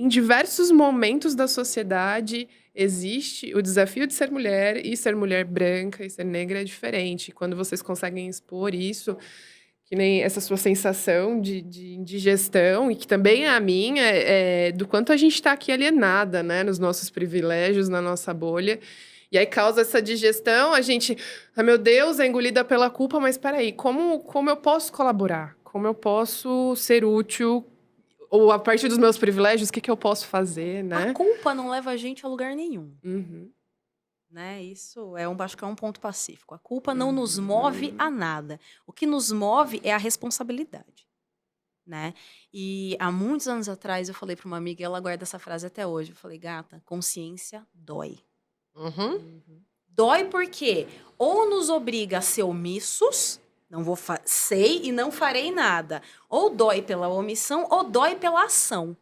diversos momentos da sociedade, existe o desafio de ser mulher, e ser mulher branca e ser negra é diferente. Quando vocês conseguem expor isso, que nem essa sua sensação de indigestão, e que também é a minha, do quanto a gente está aqui alienada, né, nos nossos privilégios, na nossa bolha. E aí causa essa digestão, a gente, meu Deus, é engolida pela culpa, mas peraí, como eu posso colaborar? Como eu posso ser útil? Ou a partir dos meus privilégios, o que eu posso fazer, né? A culpa não leva a gente a lugar nenhum. Né? Isso acho que é um ponto pacífico. A culpa não nos move a nada. O que nos move é a responsabilidade. Né? E há muitos anos atrás eu falei para uma amiga, e ela guarda essa frase até hoje. Eu falei, gata, consciência dói. Dói porque ou nos obriga a ser omissos, não sei e não farei nada. Ou dói pela omissão, ou dói pela ação.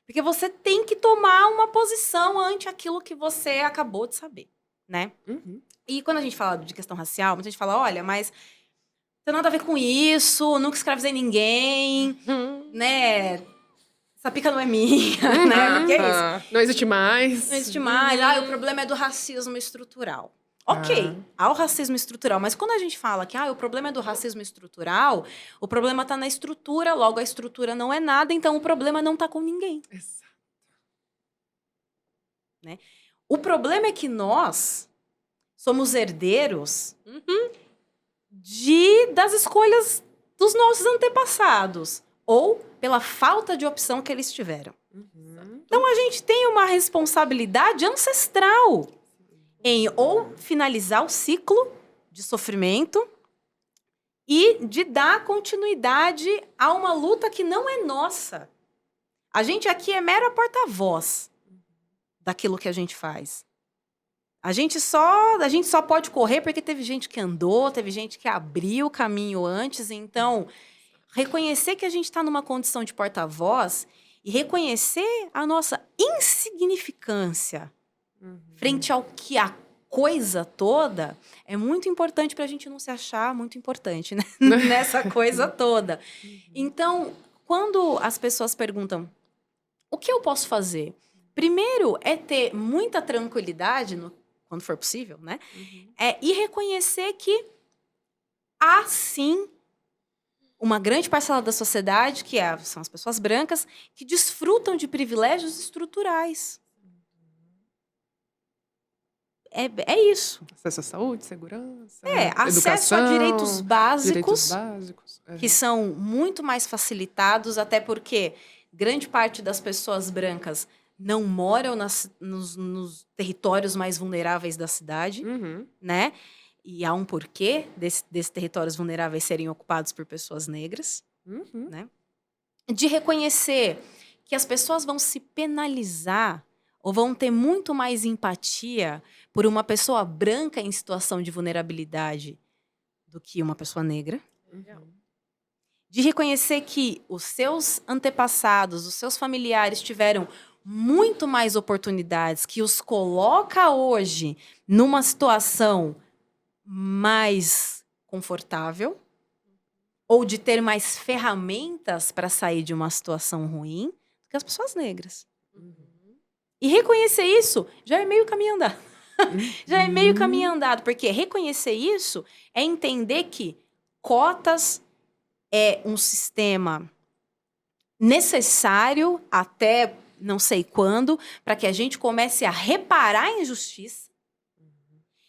Porque você tem que tomar uma posição ante aquilo que você acabou de saber, né? E quando a gente fala de questão racial, muita gente fala, olha, mas não tem nada a ver com isso, nunca escravizei ninguém, né? Essa pica não é minha, né? Que é isso? Não existe mais. Não existe mais. O problema é do racismo estrutural. Ok, há o racismo estrutural, mas quando a gente fala que o problema é do racismo estrutural, o problema está na estrutura, logo a estrutura não é nada, então o problema não está com ninguém. Exato. Né? O problema é que nós somos herdeiros das escolhas dos nossos antepassados, ou pela falta de opção que eles tiveram. Então a gente tem uma responsabilidade ancestral em ou finalizar o ciclo de sofrimento e de dar continuidade a uma luta que não é nossa. A gente aqui é mera porta-voz daquilo que a gente faz. A gente só pode correr porque teve gente que andou, teve gente que abriu o caminho antes. Então, reconhecer que a gente está numa condição de porta-voz e reconhecer a nossa insignificância frente ao que a coisa toda é muito importante para a gente não se achar muito importante, né? Nessa coisa toda. Então, quando as pessoas perguntam o que eu posso fazer? Primeiro é ter muita tranquilidade, quando for possível, né? E reconhecer que há, sim, uma grande parcela da sociedade, são as pessoas brancas, que desfrutam de privilégios estruturais. É isso. Acesso à saúde, segurança, acesso a direitos básicos, Uhum. que são muito mais facilitados, até porque grande parte das pessoas brancas não moram nos territórios mais vulneráveis da cidade, Uhum. né? E há um porquê desses territórios vulneráveis serem ocupados por pessoas negras, Uhum. né? De reconhecer que as pessoas vão se penalizar ou vão ter muito mais empatia por uma pessoa branca em situação de vulnerabilidade do que uma pessoa negra. Uhum. De reconhecer que os seus antepassados, os seus familiares tiveram muito mais oportunidades, que os coloca hoje numa situação mais confortável ou de ter mais ferramentas para sair de uma situação ruim do que as pessoas negras. E reconhecer isso já é meio caminho andado. Já é meio caminho andado, porque reconhecer isso é entender que cotas é um sistema necessário até não sei quando, para que a gente comece a reparar a injustiça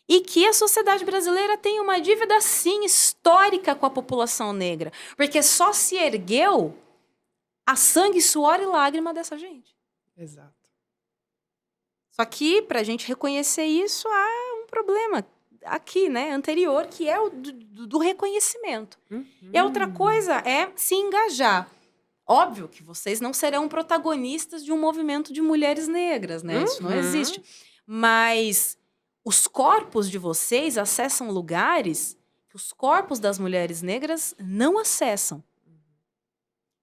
e que a sociedade brasileira tem uma dívida, sim, histórica com a população negra, porque só se ergueu a sangue, suor e lágrima dessa gente. Exato. Só que, para a gente reconhecer isso, há um problema aqui, né, anterior, que é o do reconhecimento. E a outra coisa é se engajar. Óbvio que vocês não serão protagonistas de um movimento de mulheres negras, né? Isso não existe. Mas os corpos de vocês acessam lugares que os corpos das mulheres negras não acessam.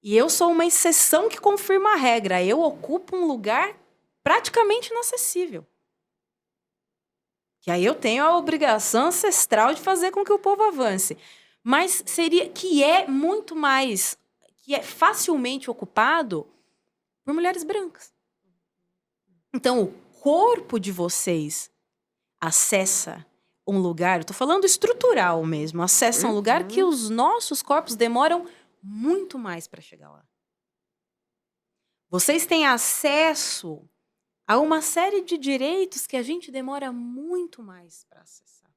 E eu sou uma exceção que confirma a regra. Eu ocupo um lugar praticamente inacessível. Que aí eu tenho a obrigação ancestral de fazer com que o povo avance. Mas que é muito mais, que é facilmente ocupado por mulheres brancas. Então, o corpo de vocês acessa um lugar, eu estou falando estrutural mesmo, acessa um lugar que os nossos corpos demoram muito mais para chegar lá. Vocês têm acesso a uma série de direitos que a gente demora muito mais para acessar.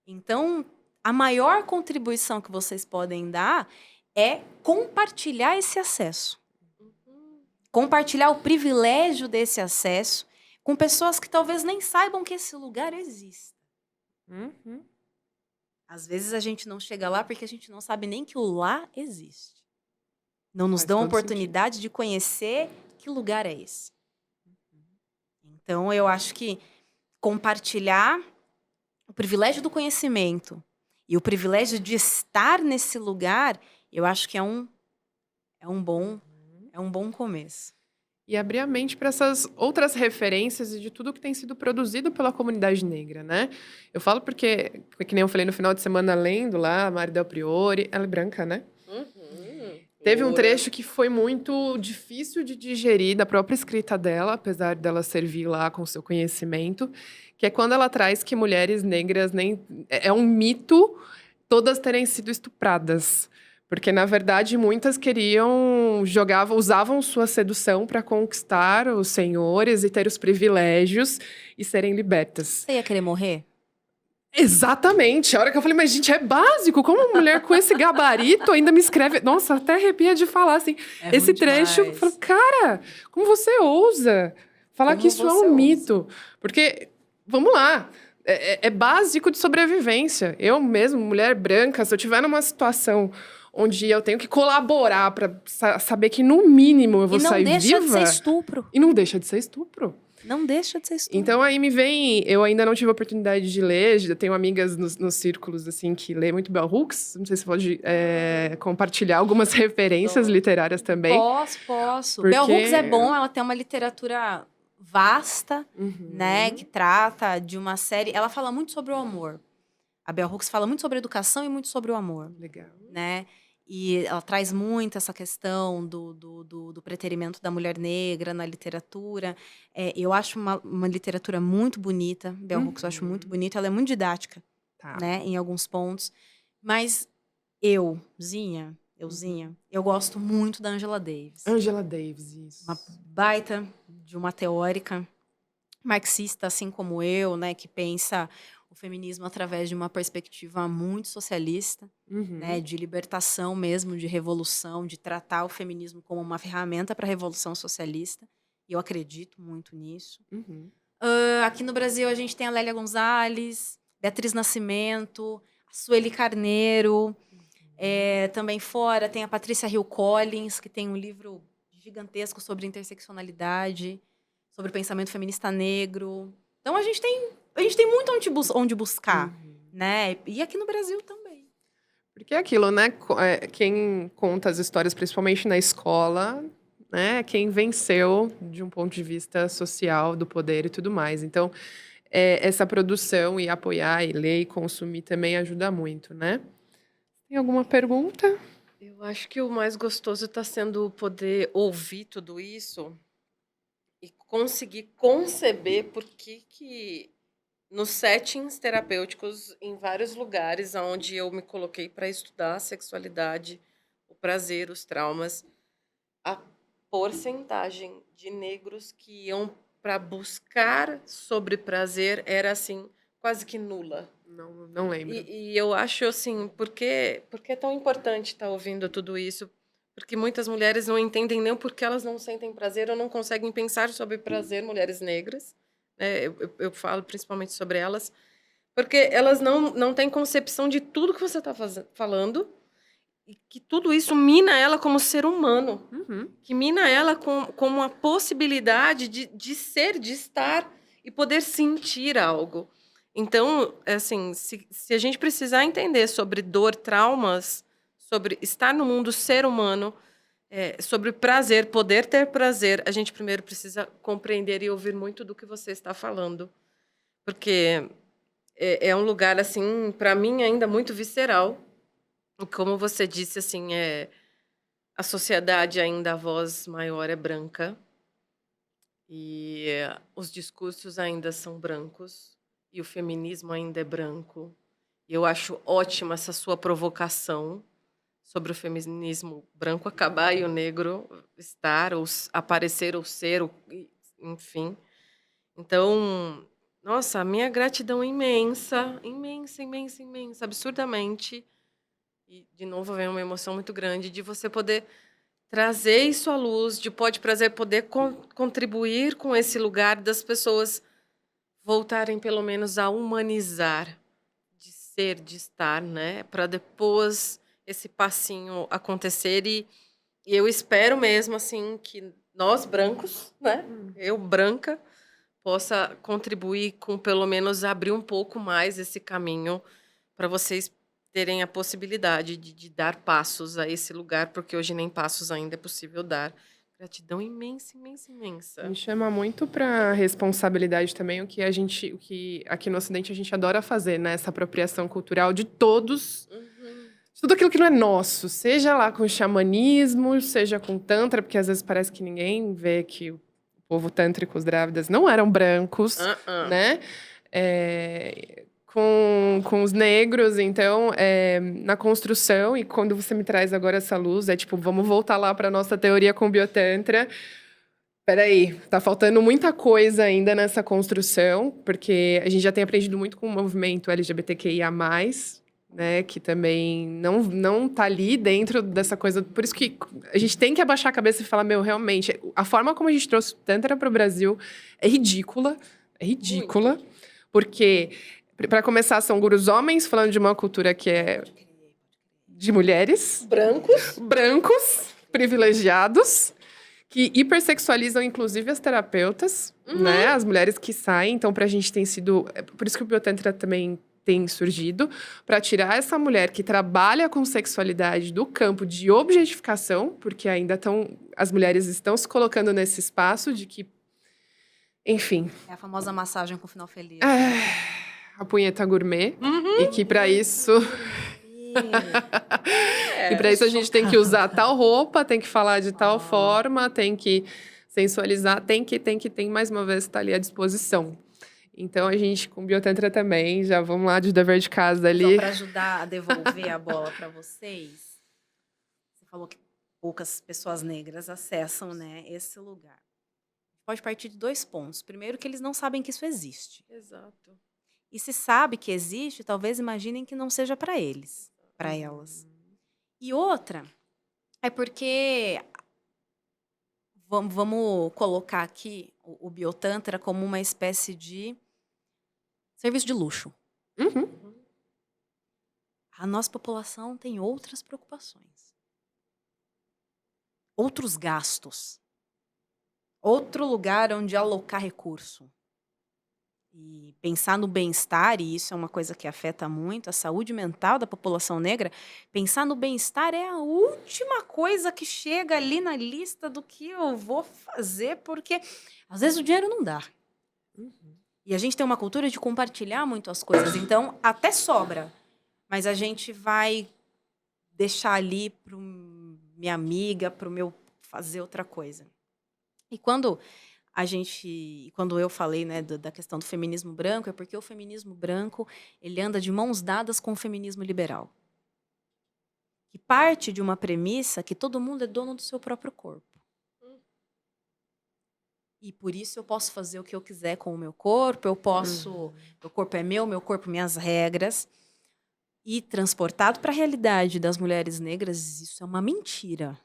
Então, a maior contribuição que vocês podem dar é compartilhar esse acesso. Compartilhar o privilégio desse acesso com pessoas que talvez nem saibam que esse lugar existe. Às vezes a gente não chega lá porque a gente não sabe nem que o lá existe. Não nos dão a oportunidade de conhecer que lugar é esse. Então, eu acho que compartilhar o privilégio do conhecimento e o privilégio de estar nesse lugar, eu acho que é um bom começo. E abrir a mente para essas outras referências e de tudo que tem sido produzido pela comunidade negra, né? Eu falo porque, que nem eu falei no final de semana lendo lá, a Mari Del Priore, ela é branca, né? Teve um trecho que foi muito difícil de digerir da própria escrita dela, apesar dela servir lá com o seu conhecimento, que é quando ela traz que mulheres negras nem é um mito todas terem sido estupradas. Porque, na verdade, muitas usavam sua sedução para conquistar os senhores e ter os privilégios e serem libertas. Você ia querer morrer? Exatamente. A hora que eu falei, mas gente, é básico. Como uma mulher com esse gabarito ainda me escreve... Nossa, até arrepia de falar, assim. Esse trecho, eu falo, cara, como você ousa falar que isso é um mito? Porque, vamos lá, é básico de sobrevivência. Eu mesmo, mulher branca, se eu tiver numa situação onde eu tenho que colaborar para saber que, no mínimo, eu vou sair viva... E não deixa de ser estupro. E não deixa de ser estupro. Não deixa de ser estupro. Então, aí me vem... Eu ainda não tive a oportunidade de ler. Eu tenho amigas nos círculos, assim, que lê muito Bell Hooks. Não sei se você pode compartilhar algumas referências literárias também. Posso. Porque... Bell Hooks é bom. Ela tem uma literatura vasta, né? Que trata de uma série... Ela fala muito sobre o amor. A Bell Hooks fala muito sobre educação e muito sobre o amor. Legal. Né? E ela traz muito essa questão do preterimento da mulher negra na literatura. Eu acho uma literatura muito bonita. Bell Hooks eu acho muito bonita. Ela é muito didática, né, em alguns pontos. Mas eu gosto muito da Angela Davis. Angela Davis, isso. Uma baita de uma teórica marxista, assim como eu, né, que pensa o feminismo através de uma perspectiva muito socialista, né, de libertação mesmo, de revolução, de tratar o feminismo como uma ferramenta para a revolução socialista. E eu acredito muito nisso. Aqui no Brasil a gente tem a Lélia Gonzalez, Beatriz Nascimento, a Sueli Carneiro. Também fora tem a Patrícia Hill Collins, que tem um livro gigantesco sobre interseccionalidade, sobre o pensamento feminista negro. Então a gente tem muito onde buscar, né? E aqui no Brasil também. Porque é aquilo, né? Quem conta as histórias, principalmente na escola, né? Quem venceu de um ponto de vista social, do poder e tudo mais. Então, essa produção e apoiar e ler e consumir também ajuda muito, né? Tem alguma pergunta? Eu acho que o mais gostoso está sendo poder ouvir tudo isso e conseguir conceber por que nos settings terapêuticos, em vários lugares onde eu me coloquei para estudar a sexualidade, o prazer, os traumas, a porcentagem de negros que iam para buscar sobre prazer era assim quase que nula. Não lembro. E eu acho assim, porque é tão importante estar ouvindo tudo isso? Porque muitas mulheres não entendem nem por que elas não sentem prazer ou não conseguem pensar sobre prazer, mulheres negras. Né? Eu falo principalmente sobre elas, porque elas não têm concepção de tudo que você está falando e que tudo isso mina ela como ser humano, Uhum. que mina ela como a possibilidade de ser, de estar e poder sentir algo. Então, assim, se a gente precisar entender sobre dor, traumas, sobre estar no mundo ser humano, sobre prazer, poder ter prazer, a gente primeiro precisa compreender e ouvir muito do que você está falando. Porque é um lugar, assim, para mim, ainda muito visceral. E como você disse, assim, a sociedade ainda, a voz maior é branca. E os discursos ainda são brancos. E o feminismo ainda é branco. E eu acho ótima essa sua provocação sobre o feminismo branco acabar e o negro estar, ou aparecer, ou ser, enfim. Então, nossa, a minha gratidão é imensa, imensa, imensa, imensa, absurdamente. E, de novo, vem uma emoção muito grande de você poder trazer isso à luz, de pode prazer poder contribuir com esse lugar das pessoas voltarem pelo menos a humanizar, de ser, de estar, né? Para depois esse passinho acontecer e eu espero mesmo assim que nós brancos, né? Eu branca possa contribuir com pelo menos abrir um pouco mais esse caminho para vocês terem a possibilidade de dar passos a esse lugar, porque hoje nem passos ainda é possível dar. Gratidão imensa, imensa, imensa. Me chama muito para responsabilidade também o que aqui no Ocidente a gente adora fazer, né? Essa apropriação cultural de todos, de tudo aquilo que não é nosso, seja lá com xamanismo, seja com tantra, porque às vezes parece que ninguém vê que o povo tântrico, os drávidas, não eram brancos, né? Com os negros, então, na construção, e quando você me traz agora essa luz, tipo, vamos voltar lá para nossa teoria com o Biotantra. Peraí, tá faltando muita coisa ainda nessa construção, porque a gente já tem aprendido muito com o movimento LGBTQIA+, né, que também não tá ali dentro dessa coisa. Por isso que a gente tem que abaixar a cabeça e falar, realmente, a forma como a gente trouxe o Tantra para o Brasil é ridícula, Muito. porque, para começar, são gurus homens falando de uma cultura que é de mulheres. Brancos, privilegiados, que hipersexualizam, inclusive, as terapeutas, né? As mulheres que saem. Então, pra gente tem sido... Por isso que o Biotantra também tem surgido, para tirar essa mulher que trabalha com sexualidade do campo de objetificação, porque ainda as mulheres estão se colocando nesse espaço de que, enfim... É a famosa massagem com final feliz. A punheta gourmet. E que para isso... E para isso a gente tem que usar tal roupa, tem que falar de tal forma, tem que sensualizar, tem mais uma vez tá ali à disposição. Então a gente com Biotantra também, já vamos lá de dever de casa ali. Só para ajudar a devolver a bola para vocês, você falou que poucas pessoas negras acessam, né, esse lugar. Pode partir de 2 pontos. Primeiro, que eles não sabem que isso existe. Exato. E se sabe que existe, talvez imaginem que não seja para eles, para elas. E outra é porque vamos colocar aqui o Biotantra como uma espécie de serviço de luxo. A nossa população tem outras preocupações, outros gastos, outro lugar onde alocar recurso. E pensar no bem-estar, e isso é uma coisa que afeta muito a saúde mental da população negra, pensar no bem-estar é a última coisa que chega ali na lista do que eu vou fazer, porque às vezes o dinheiro não dá. E a gente tem uma cultura de compartilhar muito as coisas. Então, até sobra. Mas a gente vai deixar ali para minha amiga, para o meu fazer outra coisa. E quando eu falei, né, da questão do feminismo branco, é porque o feminismo branco ele anda de mãos dadas com o feminismo liberal. Que parte de uma premissa que todo mundo é dono do seu próprio corpo. E por isso eu posso fazer o que eu quiser com o meu corpo, meu corpo é meu corpo, minhas regras. E transportado para a realidade das mulheres negras, isso é uma mentira.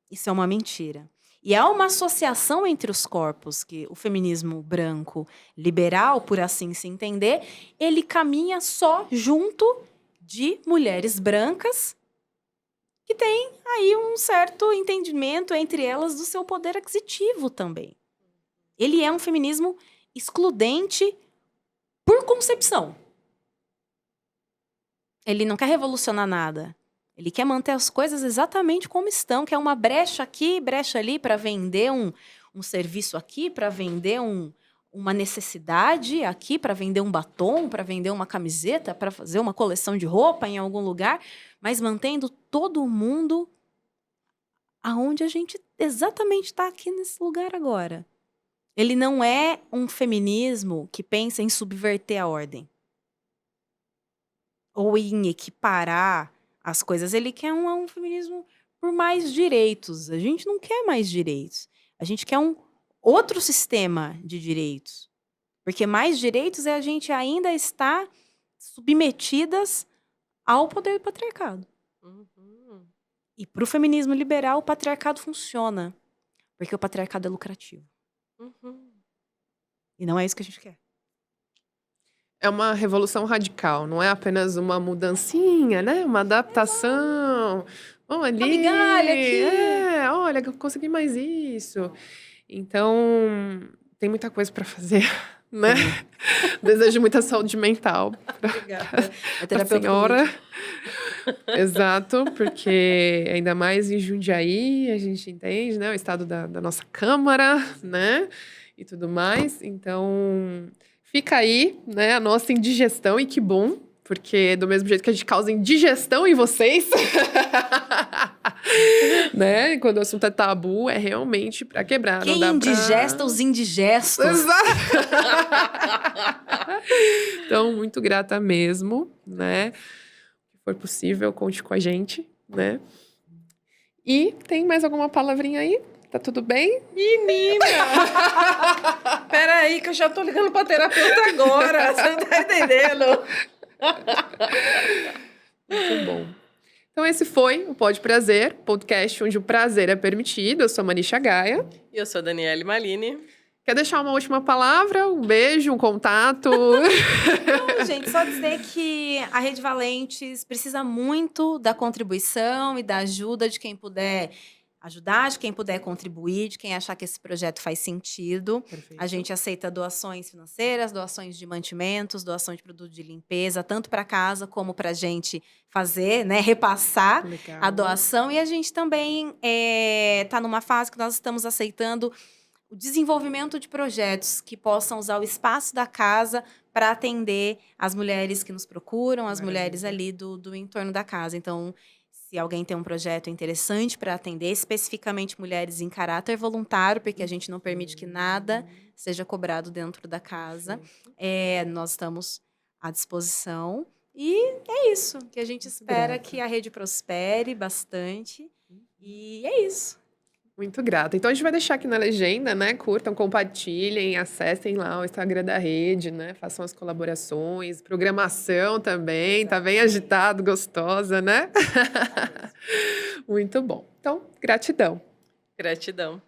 Isso é uma mentira. E há uma associação entre os corpos, que o feminismo branco liberal, por assim se entender, ele caminha só junto de mulheres brancas que têm aí um certo entendimento entre elas do seu poder aquisitivo também. Ele é um feminismo excludente por concepção. Ele não quer revolucionar nada. Ele quer manter as coisas exatamente como estão, que é uma brecha aqui, brecha ali, para vender um serviço aqui, para vender uma necessidade aqui, para vender um batom, para vender uma camiseta, para fazer uma coleção de roupa em algum lugar, mas mantendo todo mundo aonde a gente exatamente está aqui nesse lugar agora. Ele não é um feminismo que pensa em subverter a ordem ou em equiparar as coisas. Ele quer um feminismo por mais direitos. A gente não quer mais direitos. A gente quer um outro sistema de direitos. Porque mais direitos é a gente ainda estar submetidas ao poder do patriarcado. E para o feminismo liberal, o patriarcado funciona. Porque o patriarcado é lucrativo. E não é isso que a gente quer. É uma revolução radical, não é apenas uma mudancinha, né? Uma adaptação. Vamos ali. Uma migalha aqui. Olha, eu consegui mais isso. Então, tem muita coisa para fazer, né? Desejo muita saúde mental. Obrigada. Pra senhora. Exato, porque ainda mais em Jundiaí, a gente entende, né? O estado da nossa Câmara, né? E tudo mais. Então, fica aí, né? A nossa indigestão, e que bom, porque do mesmo jeito que a gente causa indigestão em vocês, né? Quando o assunto é tabu, é realmente pra quebrar. Quem não dá indigesta os indigestos? Exato. Então, muito grata mesmo, né? Se for possível, conte com a gente, né? E tem mais alguma palavrinha aí? Tá tudo bem? Menina! Peraí, que eu já tô ligando pra terapeuta agora. Você não tá entendendo? Muito bom. Então, esse foi o Pode Prazer, podcast onde o prazer é permitido. Eu sou a Manisha Gaia. E eu sou a Daniele Malini. Quer deixar uma última palavra? Um beijo, um contato? Não, gente, só dizer que a Rede Valentes precisa muito da contribuição e da ajuda de quem puder ajudar, de quem puder contribuir, de quem achar que esse projeto faz sentido. Perfeito. A gente aceita doações financeiras, doações de mantimentos, doação de produto de limpeza, tanto para casa como para a gente fazer, né, repassar Legal. a doação. E a gente também está numa fase que nós estamos aceitando o desenvolvimento de projetos que possam usar o espaço da casa para atender as mulheres que nos procuram, as mulheres ali do entorno da casa. Então, se alguém tem um projeto interessante para atender especificamente mulheres em caráter voluntário, porque a gente não permite que nada seja cobrado dentro da casa, nós estamos à disposição. E é isso, que a gente espera que a rede prospere bastante. E é isso. Muito grata. Então, a gente vai deixar aqui na legenda, né? Curtam, compartilhem, acessem lá o Instagram da rede, né? Façam as colaborações, programação também. Tá bem agitado, gostosa, né? Muito bom. Então, gratidão. Gratidão.